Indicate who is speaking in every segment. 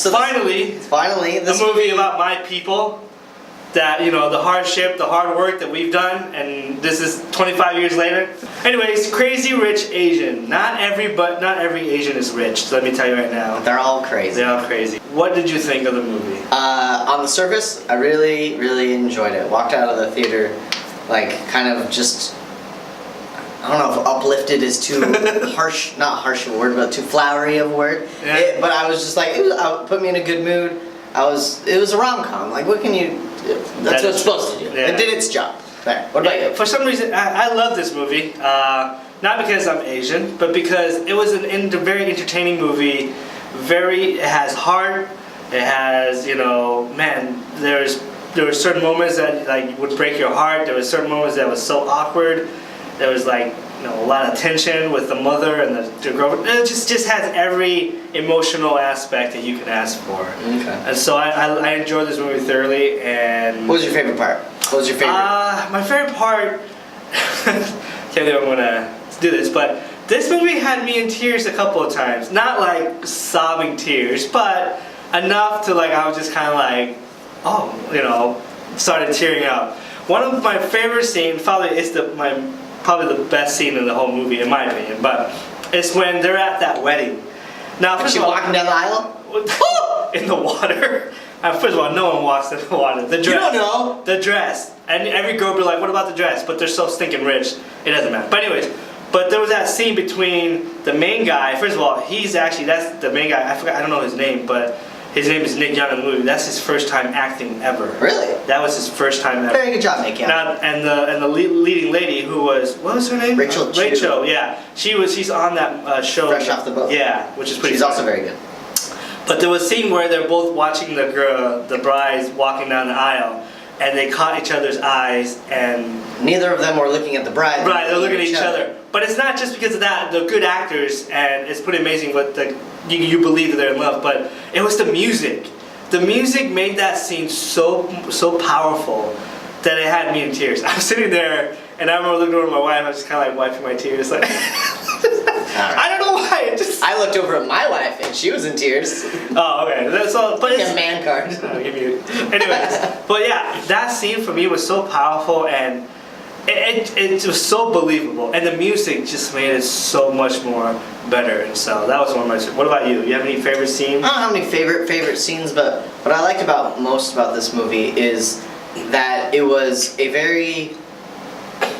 Speaker 1: So
Speaker 2: finally,
Speaker 1: this
Speaker 2: a movie about my people. That, you know, the hardship, the hard work that we've done, and this is 25 years later. Anyways, Crazy Rich Asian. Not every Asian is rich. So let me tell you right now.
Speaker 1: They're all crazy.
Speaker 2: They're all crazy. What did you think of the movie?
Speaker 1: On the surface, I really, really enjoyed it. Walked out of the theater, like, kind of just, I don't know if uplifted is too harsh, not harsh a word, but too flowery of a word.
Speaker 2: Yeah.
Speaker 1: But I was just like, it put me in a good mood. It was a rom-com. Like, what can you, that's what it's supposed to do.
Speaker 2: Yeah.
Speaker 1: It did its job. There. What about you?
Speaker 2: For some reason, I love this movie. Not because I'm Asian, but because it was a very entertaining movie. It has heart. It has, you know, man, there were certain moments that like would break your heart. There were certain moments that was so awkward. There was like, you know, a lot of tension with the mother and the girlfriend. It just has every emotional aspect that you can ask for.
Speaker 1: Okay.
Speaker 2: And so I enjoyed this movie thoroughly. And
Speaker 1: What was your favorite part? What was your favorite?
Speaker 2: my favorite part. Can't believe I'm gonna do this, but this movie had me in tears a couple of times. Not like sobbing tears, but enough to like I was just kind of like, oh, you know, started tearing up. One of my favorite scenes, probably the best scene in the whole movie, in my opinion. But it's when they're at that wedding. Now,
Speaker 1: Was she walking down the aisle?
Speaker 2: in the water. First of all, no one walks in the water. The dress.
Speaker 1: You don't know.
Speaker 2: The dress. And every girl will be like, what about the dress? But they're so stinking rich. It doesn't matter. But anyways, there was that scene between the main guy. First of all, that's the main guy. I don't know his name, but his name is Nick Young in the movie. That's his first time acting ever.
Speaker 1: Really?
Speaker 2: That was his first time ever.
Speaker 1: Very good job, Nick Young.
Speaker 2: Now, and the leading lady who was, what was her name?
Speaker 1: Rachel Chu.
Speaker 2: Rachel, yeah. She's on that show.
Speaker 1: Fresh Off the Boat.
Speaker 2: Yeah, which is pretty
Speaker 1: She's
Speaker 2: funny.
Speaker 1: also very good.
Speaker 2: But there was a scene where they're both watching the brides walking down the aisle, and they caught each other's eyes, and
Speaker 1: Neither of them were looking at the bride.
Speaker 2: right, they're looking at each other. But it's not just because of that. They're good actors, and it's pretty amazing what you believe that they're in love. But it was the music. The music made that scene so powerful that it had me in tears. I was sitting there, and I remember looking over at my wife. I was just kind of like wiping my tears, like. I don't know why.
Speaker 1: I looked over at my wife and she was in tears.
Speaker 2: Oh, okay. That's all. But
Speaker 1: Like
Speaker 2: it's
Speaker 1: a man card.
Speaker 2: I'll give you. Anyways, but yeah, that scene for me was so powerful and it was so believable, and the music just made it so much more better. And so that was one of my. What about you? You have any favorite scenes?
Speaker 1: I don't have any favorite scenes, but what I liked most about this movie is that it was a very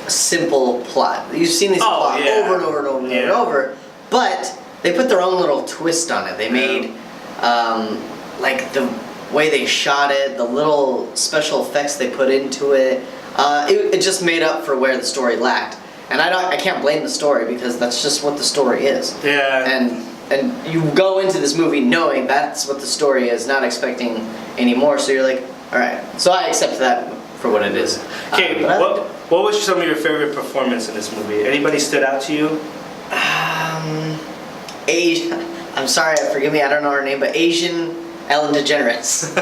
Speaker 1: simple plot. You've seen these plots over and over and over and over, but they put their own little twist on it. They made like the way they shot it, the little special effects they put into it. It just made up for where the story lacked, and I can't blame the story because that's just what the story is.
Speaker 2: Yeah.
Speaker 1: And you go into this movie knowing that's what the story is, not expecting any more. So you're like, all right. So I accept that for what it is.
Speaker 2: Okay. What was some of your favorite performance in this movie? Anybody stood out to you?
Speaker 1: I'm sorry, forgive me, I don't know her name, but Asian Ellen DeGeneres.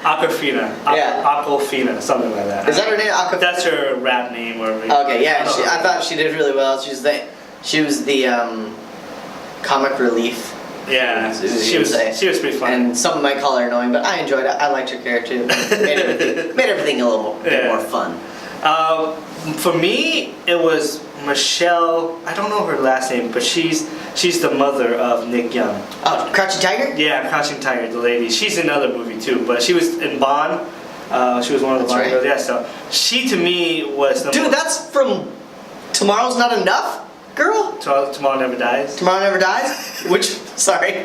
Speaker 2: Awkwafina.
Speaker 1: Yeah.
Speaker 2: Awkwafina, something like that.
Speaker 1: Is that her name?
Speaker 2: That's her rap name, or
Speaker 1: okay, yeah. I thought she did really well. She was the comic relief.
Speaker 2: Yeah, she was pretty fun.
Speaker 1: And some might call her annoying, but I enjoyed it. I liked her character. Made everything a little bit more fun.
Speaker 2: For me, it was Michelle. I don't know her last name, but she's the mother of Nick Young.
Speaker 1: Oh, Crouching Tiger?
Speaker 2: Yeah, Crouching Tiger, the lady. She's in another movie too, but she was in Bond. She was one of the Bond girls. Yeah, so she to me was the.
Speaker 1: Dude, that's from Tomorrow's Not Enough, girl.
Speaker 2: Tomorrow Never Dies.
Speaker 1: Tomorrow Never Dies. Which? Sorry.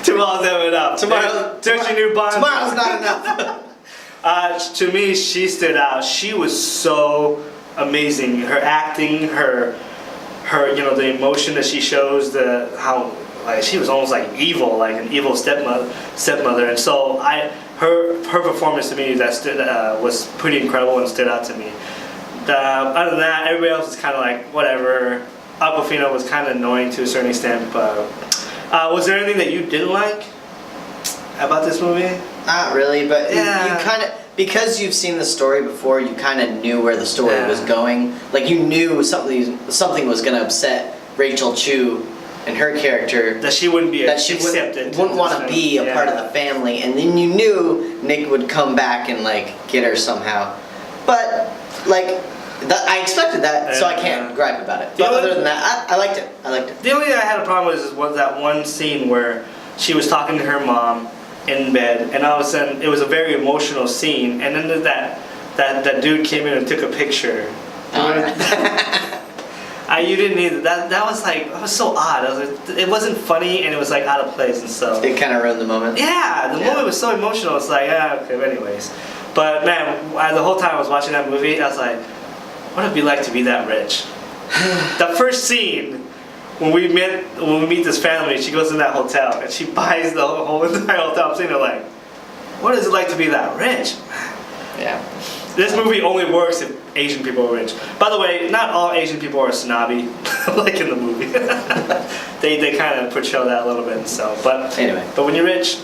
Speaker 2: Tomorrow's Never Enough. There's your new Bond.
Speaker 1: Tomorrow's Not Enough.
Speaker 2: To me, she stood out. She was so amazing. Her acting, her the emotion that she shows, how she was almost like evil, like an evil stepmother. And so her performance to me was pretty incredible and stood out to me. Other than that, everybody else is kind of like whatever. Awkwafina was kind of annoying to a certain extent, but was there anything that you didn't like about this movie?
Speaker 1: Not really, but
Speaker 2: yeah.
Speaker 1: you kind of, because you've seen the story before, you kind of knew where the story was going. Like you knew something was going to upset Rachel Chu and her character
Speaker 2: That she wouldn't be
Speaker 1: that she
Speaker 2: accepted.
Speaker 1: wouldn't want to be a part of the family, and then you knew Nick would come back and like get her somehow. But like I expected that, so I can't gripe about it. But other than that, I liked it. I liked it.
Speaker 2: The only thing I had a problem with was that one scene where she was talking to her mom in bed, and all of a sudden it was a very emotional scene, and then that dude came in and took a picture. You didn't need that. That was so odd. It wasn't funny, and it was like out of place and stuff.
Speaker 1: It kind of ruined the moment.
Speaker 2: Yeah, the moment was so emotional. It's like, okay, but anyways. But man, the whole time I was watching that movie, I was like, what would it be like to be that rich? The first scene, when we meet this family, she goes in that hotel and she buys the whole entire hotel. I'm sitting there like, what is it like to be that rich?
Speaker 1: Yeah.
Speaker 2: This movie only works if Asian people are rich. By the way, not all Asian people are snobby, like in the movie. they kind of portray that a little bit and so. But
Speaker 1: anyway.
Speaker 2: But when you're rich,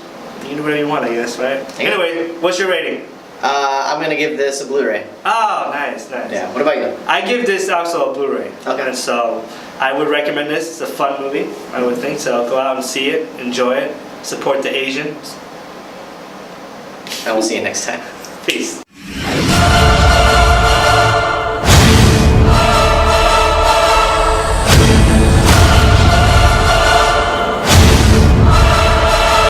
Speaker 2: you can do whatever you want, I guess, right? Anyway, what's your rating?
Speaker 1: I'm gonna give this a Blu-ray.
Speaker 2: Oh, nice.
Speaker 1: Yeah. What about you?
Speaker 2: I give this also a Blu-ray.
Speaker 1: Okay.
Speaker 2: And so I would recommend this. It's a fun movie, I would think. So go out and see it, enjoy it, support the Asians.
Speaker 1: And we'll see you next time.
Speaker 2: Peace.